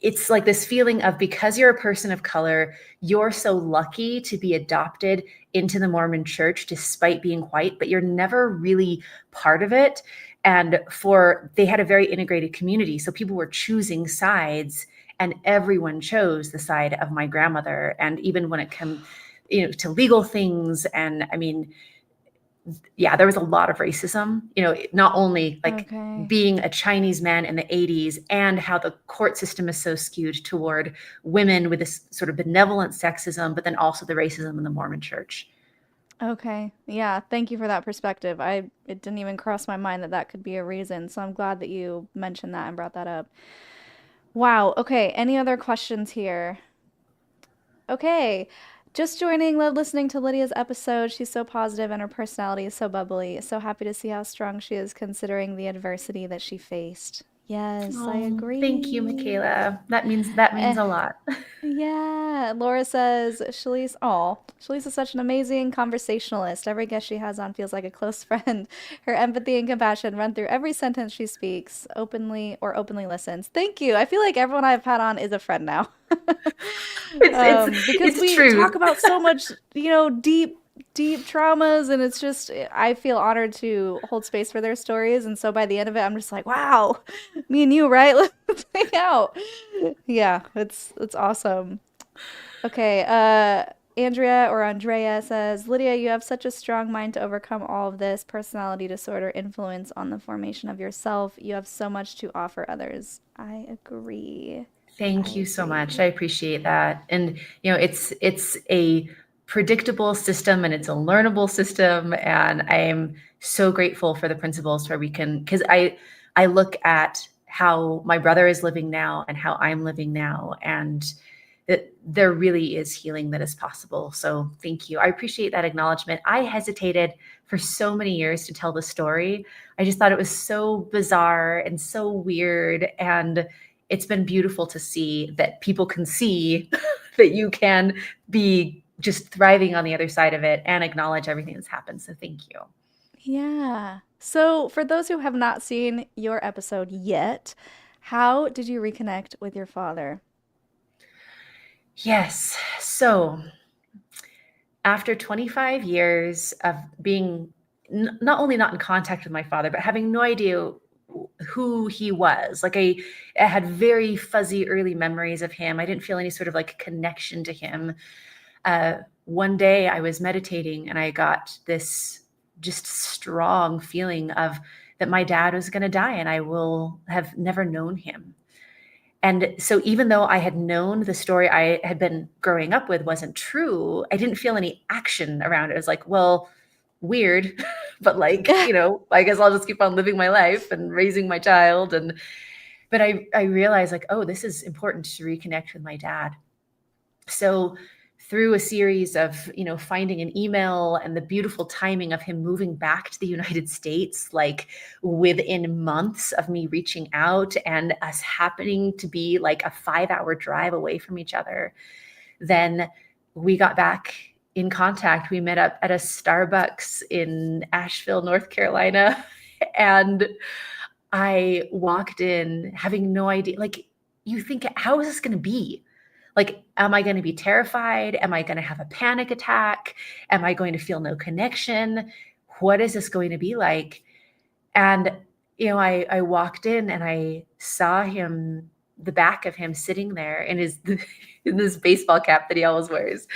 this feeling of, because you're a person of color, you're so lucky to be adopted into the Mormon church despite being white, but you're never really part of it. And they had a very integrated community. So people were choosing sides and everyone chose the side of my grandmother. And even when it came, to legal things, and I mean, yeah, there was a lot of racism, not only like Okay. being a Chinese man in the 80s and how the court system is so skewed toward women with this sort of benevolent sexism, but then also the racism in the Mormon church. Okay. Yeah, thank you for that perspective. It didn't even cross my mind that that could be a reason. So I'm glad that you mentioned that and brought that up. Wow. Okay. Any other questions here? Okay. Just joining, love listening to Lydia's episode. She's so positive and her personality is so bubbly. So happy to see how strong she is considering the adversity that she faced. Yes, I Oh, thank you, agree. Michaela. That means Eh, a lot. yeah, Laura says Shalice is such an amazing conversationalist. Every guest she has on feels like a close friend. Her empathy and compassion run through every sentence she speaks, openly listens. Thank you. I feel like everyone I've had on is a friend now. It's Because it's we talk truth. about so much, deep traumas, and it's just I feel honored to hold space for their stories, and so by the end of it, I'm just like, wow, me and you, right? Let's hang out. Yeah, it's awesome. Okay, Andrea or Andrea says, Lydia, you have such a strong mind to overcome all of this personality disorder influence on the formation of yourself. You have so much to offer others. I agree. I Thank you so much. agree. I appreciate that. And it's a predictable system and it's a learnable system. And I am so grateful for the principles where we can, because I look at how my brother is living now and how I'm living now, and that there really is healing that is possible. So thank you. I appreciate that acknowledgement. I hesitated for so many years to tell the story. I just thought it was so bizarre and so weird. And it's been beautiful to see that people can see that you can be just thriving on the other side of it and acknowledge everything that's happened. So thank you. Yeah. So, for those who have not seen your episode yet, how did you reconnect with your father? Yes. So after 25 years of being not only not in contact with my father, but having no idea who he was, like I had very fuzzy early memories of him. I didn't feel any sort of like connection to him. One day I was meditating and I got this just strong feeling of that my dad was going to die and I will have never known him. And so even though I had known the story I had been growing up with wasn't true, I didn't feel any action around it. It was like, well, weird, but like, I guess I'll just keep on living my life and raising my child. But I realized like, oh, this is important to reconnect with my dad. So through a series of, finding an email and the beautiful timing of him moving back to the United States, like within months of me reaching out and us happening to be like a 5-hour drive away from each other, then we got back in contact. We met up at a Starbucks in Asheville, North Carolina. And I walked in having no idea, like, you think, how is this going to be? Like, am I going to be terrified? Am I going to have a panic attack? Am I going to feel no connection? What is this going to be like? And, I walked in and I saw him, the back of him sitting there in in this baseball cap that he always wears.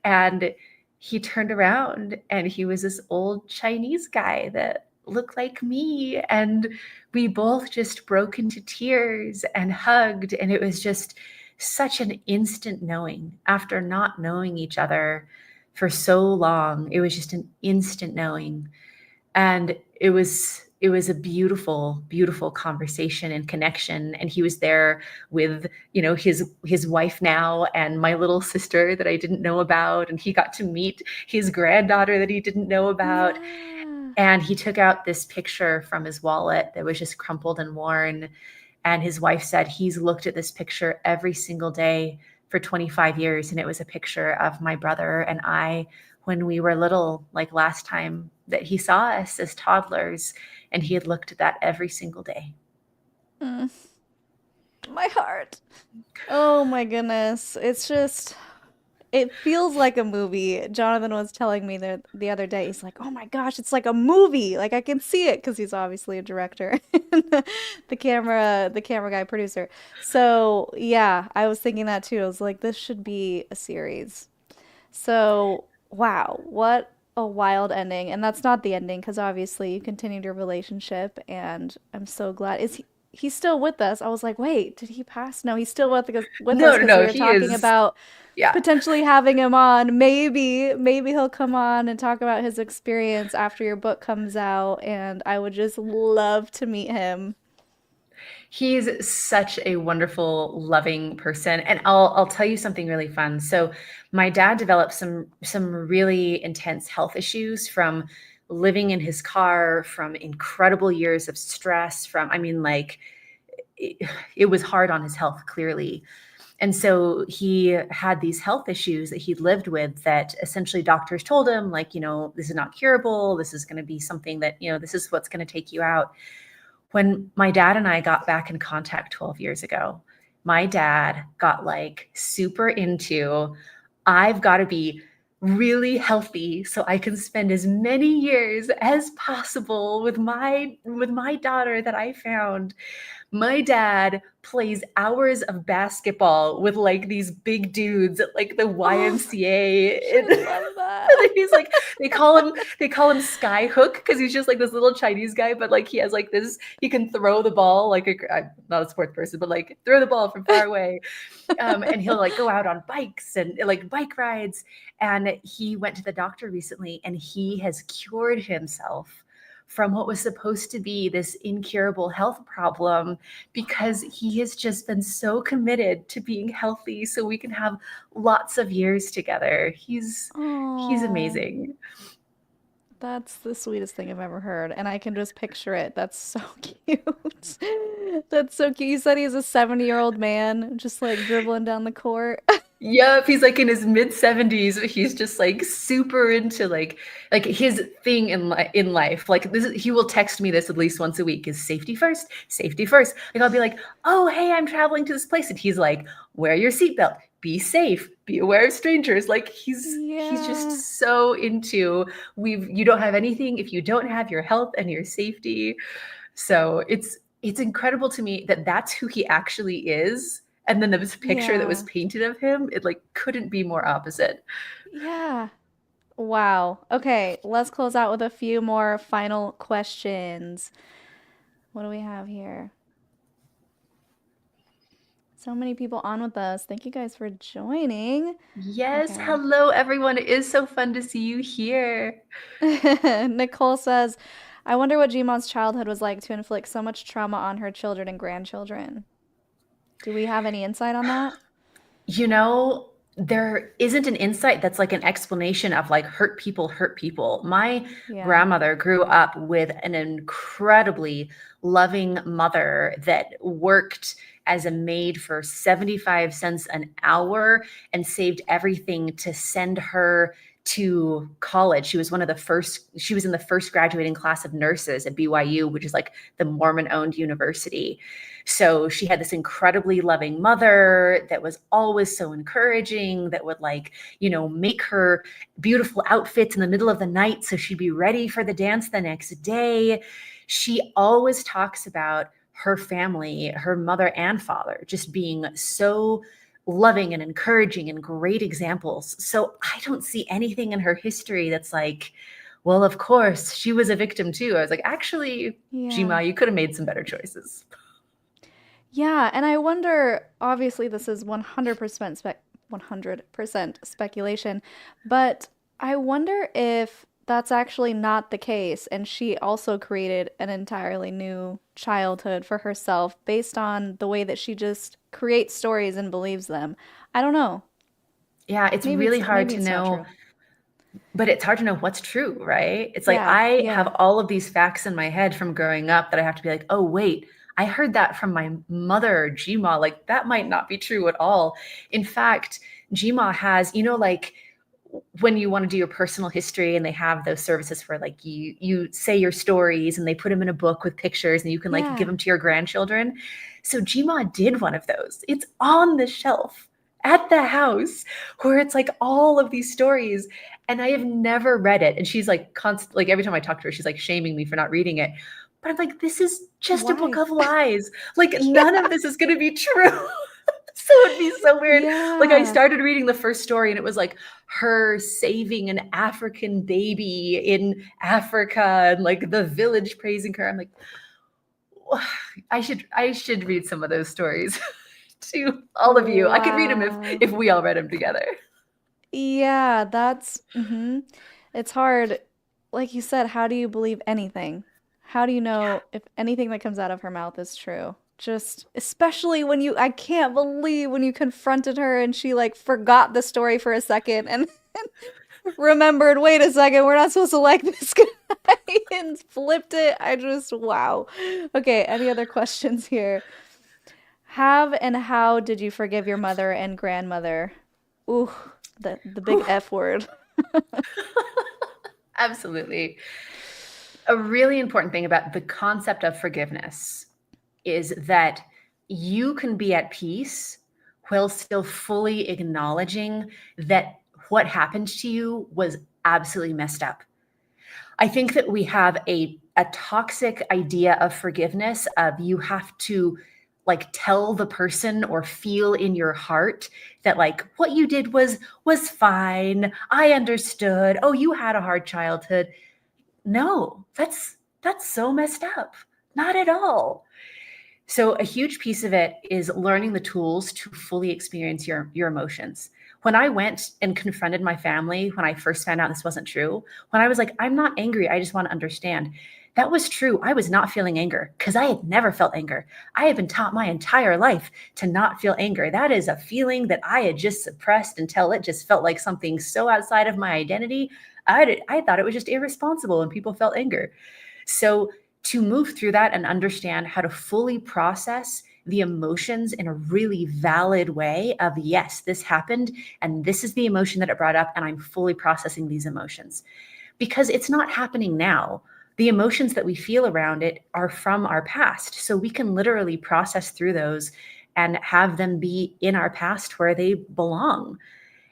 And he turned around and he was this old Chinese guy that looked like me. And we both just broke into tears and hugged. And it was just such an instant knowing after not knowing each other for so long. It was just an instant knowing. And it was a beautiful, beautiful conversation and connection. And he was there with, his wife now and my little sister that I didn't know about. And he got to meet his granddaughter that he didn't know about. Yeah. And he took out this picture from his wallet that was just crumpled and worn. And his wife said he's looked at this picture every single day for 25 years. And it was a picture of my brother and I when we were little, like last time that he saw us as toddlers. And he had looked at that every single day. Mm. My heart. Oh my goodness. It's just, it feels like a movie. Jonathan was telling me that the other day, he's like, "Oh my gosh, it's like a movie. Like I can see it," because he's obviously a director, the camera guy, producer. So yeah, I was thinking that too. I was like, this should be a series. So wow, what a wild ending. And that's not the ending because obviously you continued your relationship, and I'm so glad. He's still with us? I was like, wait, did he pass? No, he's still with us No, no, because we no, were he talking is. about Yeah. potentially having him on. Maybe he'll come on and talk about his experience after your book comes out, and I would just love to meet him. He's such a wonderful, loving person. And I'll tell you something really fun. So my dad developed some really intense health issues from living in his car, from incredible years of stress, it was hard on his health, clearly. And so he had these health issues that he'd lived with that essentially doctors told him, like, this is not curable. This is going to be something that, this is what's going to take you out. When my dad and I got back in contact 12 years ago, my dad got like super into, I've got to be really healthy so I can spend as many years as possible with my daughter that I found. My dad plays hours of basketball with like these big dudes at like the Oh, YMCA. I love that. He's like, they call him Sky Hook because he's just like this little Chinese guy, but like he has like this, he can throw the ball like I'm not a sports person, but like throw the ball from far away. And he'll like go out on bikes and like bike rides. And he went to the doctor recently and he has cured himself from what was supposed to be this incurable health problem because he has just been so committed to being healthy so we can have lots of years together. He's Oh, amazing. that's the sweetest thing I've ever heard, and I can just picture it. That's so cute. That's so cute. You said he's a 70-year-old man just like dribbling down the court. Yep, he's like in his mid 70s. He's just like super into like his thing in life. Like he will text me this at least once a week is safety first, safety first. Like I'll be like, "Oh, hey, I'm traveling to this place." And he's like, "Wear your seatbelt. Be safe. Be aware of strangers." Like he's Yeah. just so into you don't have anything if you don't have your health and your safety. So it's incredible to me that that's who he actually is. And then this picture that was Yeah. painted of him, it like couldn't be more opposite. Yeah. Wow. Okay, let's close out with a few more final questions. What do we have here? So many people on with us. Thank you guys for joining. Yes, Okay. hello everyone. It is so fun to see you here. Nicole says, I wonder what Gmon's childhood was like to inflict so much trauma on her children and grandchildren. Do we have any insight on that? You know, there isn't an insight that's like an explanation of like hurt people hurt people. My Yeah. grandmother grew up with an incredibly loving mother that worked as a maid for 75 cents an hour and saved everything to send her to college. She was she was in the first graduating class of nurses at BYU, which is like the Mormon owned university. So she had this incredibly loving mother that was always so encouraging, that would like, make her beautiful outfits in the middle of the night so she'd be ready for the dance the next day. She always talks about her family, her mother and father, just being so loving and encouraging and great examples. So I don't see anything in her history that's like, well, of course, she was a victim too. I was like, actually, Yeah. Jima, you could have made some better choices. Yeah, and I wonder, obviously this is 100% speculation, but I wonder if that's actually not the case and she also created an entirely new childhood for herself based on the way that she just creates stories and believes them. I don't know. Yeah, it's really hard Maybe to it's not know, true. but it's hard to know what's true, right? It's like Yeah, I have yeah. all of these facts in my head from growing up that I have to be like, oh, wait, I heard that from my mother, Jima. Like that might not be true at all. In fact, Jima has, like when you want to do your personal history and they have those services where like you say your stories and they put them in a book with pictures and you can like give Yeah. them to your grandchildren. So Gma did one of those. It's on the shelf at the house where it's like all of these stories and I have never read it. And she's like like every time I talk to her, she's like shaming me for not reading it. But I'm like, this is just a book Why? of lies. Like none Yeah. of this is going to be true. So it'd be so weird. Like I Yeah. started reading the first story and it was like her saving an African baby in Africa and like the village praising her. I'm like, I should read some of those stories to all of you. I could read them if Wow. we all read them together. Yeah, that's It's hard. Like you said, how do you believe anything? How do you know if anything that comes out of her mouth is true? Just especially when I can't believe when you confronted her and she like forgot the story for a second and remembered, wait a second, we're not supposed to like this guy and flipped it. Wow. Okay, any other questions here? Have and how did you forgive your mother and grandmother? Ooh, the big Whew. F word. Absolutely. A really important thing about the concept of forgiveness is that you can be at peace while still fully acknowledging that what happened to you was absolutely messed up. I think that we have a a toxic idea of forgiveness of you have to like tell the person or feel in your heart that like what you did was fine. I understood. Oh, you had a hard childhood. No, that's so messed up. Not at all. So a huge piece of it is learning the tools to fully experience your emotions. When I went and confronted my family, when I first found out this wasn't true, when I was like, I'm not angry, I just want to understand. That was true. I was not feeling anger because I had never felt anger. I had been taught my entire life to not feel anger. That is a feeling that I had just suppressed until it just felt like something so outside of my identity. I thought it was just irresponsible when people felt anger. So to move through that and understand how to fully process the emotions in a really valid way of, yes, this happened and this is the emotion that it brought up and I'm fully processing these emotions because it's not happening now. The emotions that we feel around it are from our past. So we can literally process through those and have them be in our past where they belong.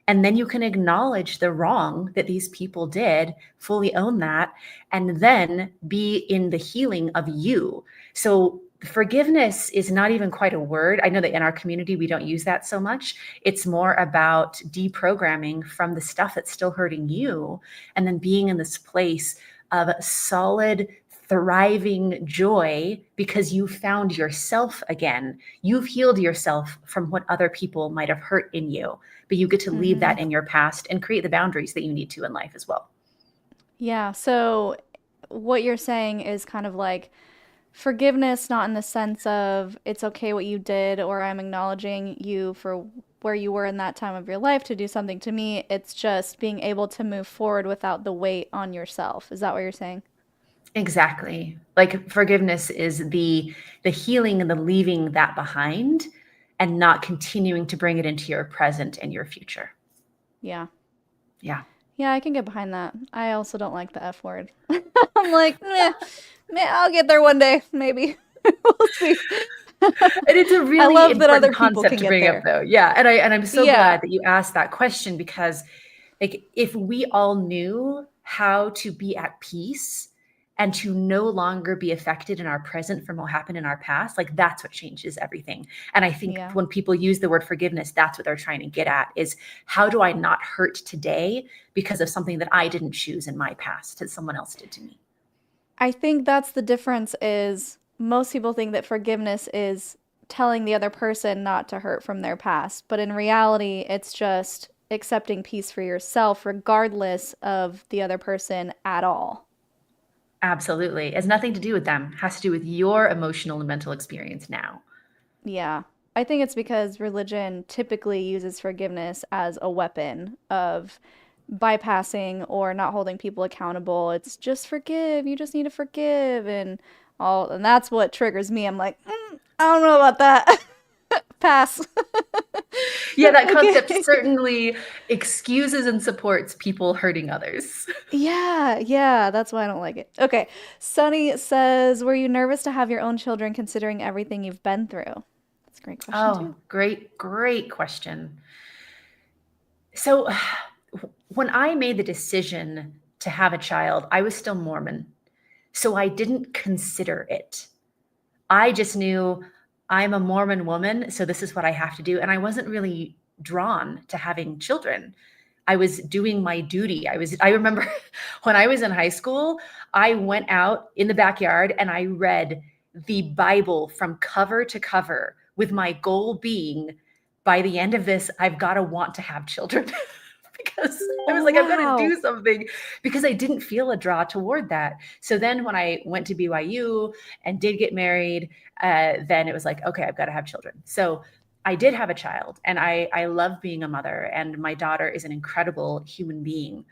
And then you can acknowledge the wrong that these people did, fully own that, and then be in the healing of you. So forgiveness is not even quite a word. I know that in our community, we don't use that so much. It's more about deprogramming from the stuff that's still hurting you and then being in this place of solid, thriving joy because you found yourself again. You've healed yourself from what other people might have hurt in you, but you get to leave that in your past and create the boundaries that you need to in life as well. Yeah. So what you're saying is kind of like forgiveness, not in the sense of it's okay what you did or I'm acknowledging you for where you were in that time of your life to do something to me. It's just being able to move forward without the weight on yourself. Is that what you're saying? Exactly. Like forgiveness is the healing and the leaving that behind and not continuing to bring it into your present and your future. Yeah. Yeah. Yeah, I can get behind that. I also don't like the F word. I'm like, meh, I'll get there one day, maybe. We'll see. And it's a I really love that important other people concept can to get bring up there. though. Yeah. And I'm so Yeah. glad that you asked that question because like if we all knew how to be at peace and to no longer be affected in our present from what happened in our past, like that's what changes everything. And I think Yeah. when people use the word forgiveness, that's what they're trying to get at is how do I not hurt today because of something that I didn't choose in my past that someone else did to me? I think that's the difference is most people think that forgiveness is telling the other person not to hurt from their past, but in reality, it's just accepting peace for yourself regardless of the other person at all. Absolutely. It has nothing to do with them. It has to do with your emotional and mental experience now. Yeah. I think it's because religion typically uses forgiveness as a weapon of bypassing or not holding people accountable. It's just forgive. You just need to forgive and all, and that's what triggers me. I'm like, I don't know about that. Pass. Yeah, that concept Okay. certainly excuses and supports people hurting others. Yeah, yeah, that's why I don't like it. Okay. Sunny says, were you nervous to have your own children considering everything you've been through? That's a great question Oh, too. great question. So, when I made the decision to have a child, I was still Mormon. So I didn't consider it. I just knew I'm a Mormon woman, so this is what I have to do. And I wasn't really drawn to having children. I was doing my duty. I remember when I was in high school, I went out in the backyard and I read the Bible from cover to cover with my goal being by the end of this, I've got to want to have children. Because I was Oh, like, I've got to wow. do something because I didn't feel a draw toward that. So then when I went to BYU and did get married, then it was like, okay, I've got to have children. So I did have a child and I love being a mother and my daughter is an incredible human being.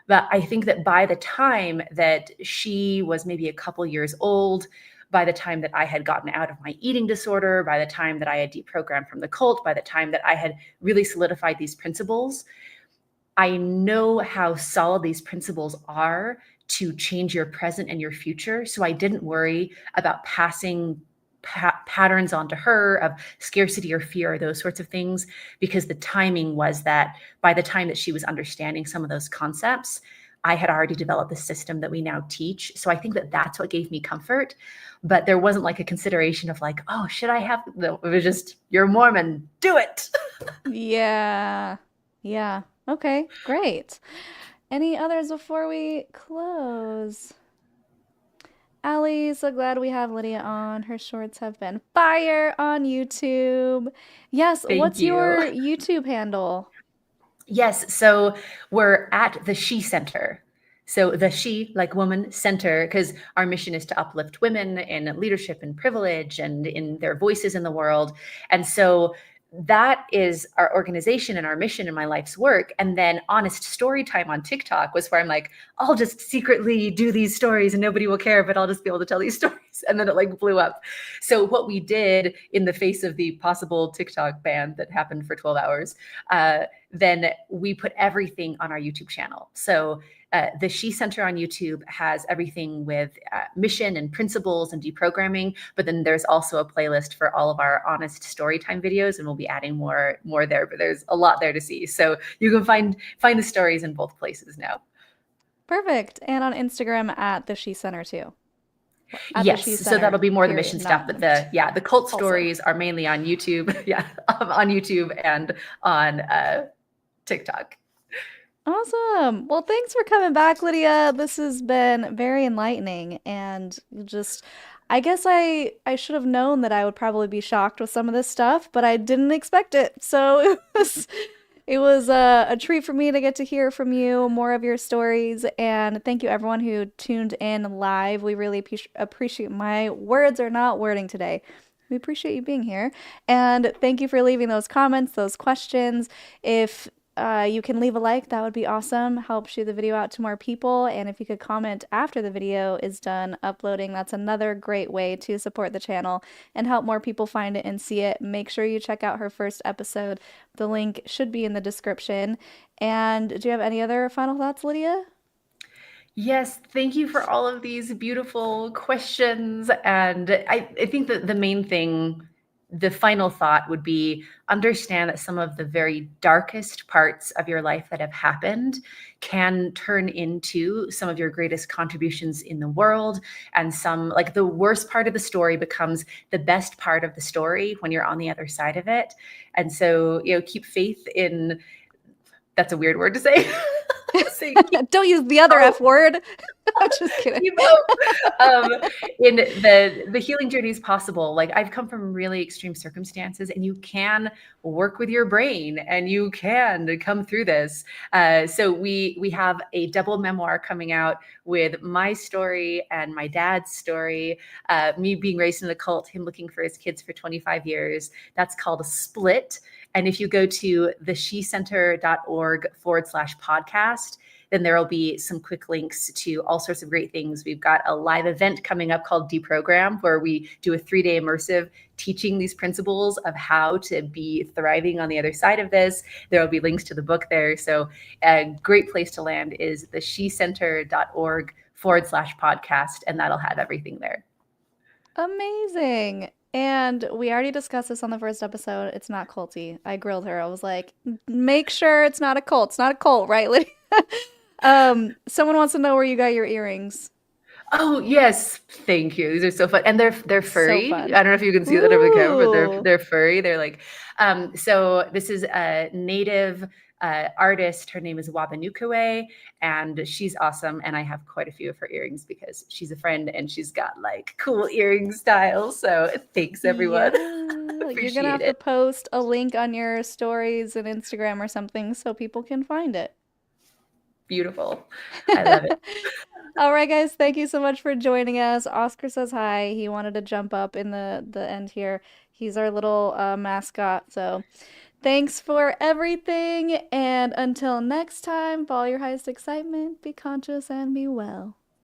But I think that by the time that she was maybe a couple years old, by the time that I had gotten out of my eating disorder, by the time that I had deprogrammed from the cult, by the time that I had really solidified these principles, I know how solid these principles are to change your present and your future. So I didn't worry about passing patterns onto her of scarcity or fear or those sorts of things, because the timing was that by the time that she was understanding some of those concepts, I had already developed the system that we now teach. So I think that that's what gave me comfort. But there wasn't like a consideration of like, oh, should I have? No, it was just, you're Mormon, do it. Yeah. Yeah. Okay, great. Any others before we close? Allie, so glad we have Lydia on. Her shorts have been fire on YouTube. Yes, Thank what's you. your YouTube handle? Yes, so we're at the She Center. So the She, like woman, center, because our mission is to uplift women in leadership and privilege and in their voices in the world. And so that is our organization and our mission in my life's work. And then Honest Story Time on TikTok was where I'm like, I'll just secretly do these stories and nobody will care, but I'll just be able to tell these stories. And then it like blew up. So what we did in the face of the possible TikTok ban that happened for 12 hours, then we put everything on our YouTube channel. So the She Center on YouTube has everything with mission and principles and deprogramming, but then there's also a playlist for all of our honest storytime videos, and we'll be adding more there. But there's a lot there to see, so you can find the stories in both places now. Perfect. And on Instagram at the She Center too. At the Yes, She so that'll Center, be more the period. mission stuff, Not but the cult also. stories are mainly on YouTube. Yeah, on YouTube and on TikTok. Awesome. Well, thanks for coming back, Lydia. This has been very enlightening and just I guess I should have known that I would probably be shocked with some of this stuff, but I didn't expect it. So it was a treat for me to get to hear from you more of your stories. And thank you everyone who tuned in live. We really appreciate my words are not wording today. We appreciate you being here. And thank you for leaving those comments, those questions. If you can leave a like, that would be awesome. Help shoot the video out to more people. And if you could comment after the video is done uploading, that's another great way to support the channel and help more people find it and see it. Make sure you check out her first episode. The link should be in the description. And do you have any other final thoughts, Lydia? Yes, thank you for all of these beautiful questions. And I think that the main thing, the final thought would be understand that some of the very darkest parts of your life that have happened can turn into some of your greatest contributions in the world. And some, like the worst part of the story becomes the best part of the story when you're on the other side of it. And so, keep faith in, that's a weird word to say. So Don't use the other hope, F word. I'm just kidding. keep hope. Um, in the healing journey is possible. Like I've come from really extreme circumstances, and you can work with your brain, and you can come through this. So we have a double memoir coming out with my story and my dad's story. Me being raised in a cult, him looking for his kids for 25 years. That's called a Split. And if you go to theshecenter.org/podcast, then there will be some quick links to all sorts of great things. We've got a live event coming up called Deprogram, where we do a 3-day immersive teaching these principles of how to be thriving on the other side of this. There will be links to the book there. So a great place to land is theshecenter.org/podcast, and that'll have everything there. Amazing. And we already discussed this on the first episode. It's not culty. I grilled her. I was like, make sure it's not a cult. It's not a cult, right, Lydia? Someone wants to know where you got your earrings. Oh yes, thank you. These are so fun, and they're So furry. fun. I don't know if you can see that over the camera, but Ooh. they're furry. They're like, so this is a native artist. Her name is Wabanukwe, and she's awesome. And I have quite a few of her earrings because she's a friend and she's got like cool earring styles. So thanks everyone, Yeah. You're gonna appreciate have to it. post a link on your stories and Instagram or something so people can find it. Beautiful, I love it. All right, guys, thank you so much for joining us. Oscar says hi. He wanted to jump up in the end here. He's our little mascot. So, thanks for everything, and until next time, follow your highest excitement, be conscious, and be well.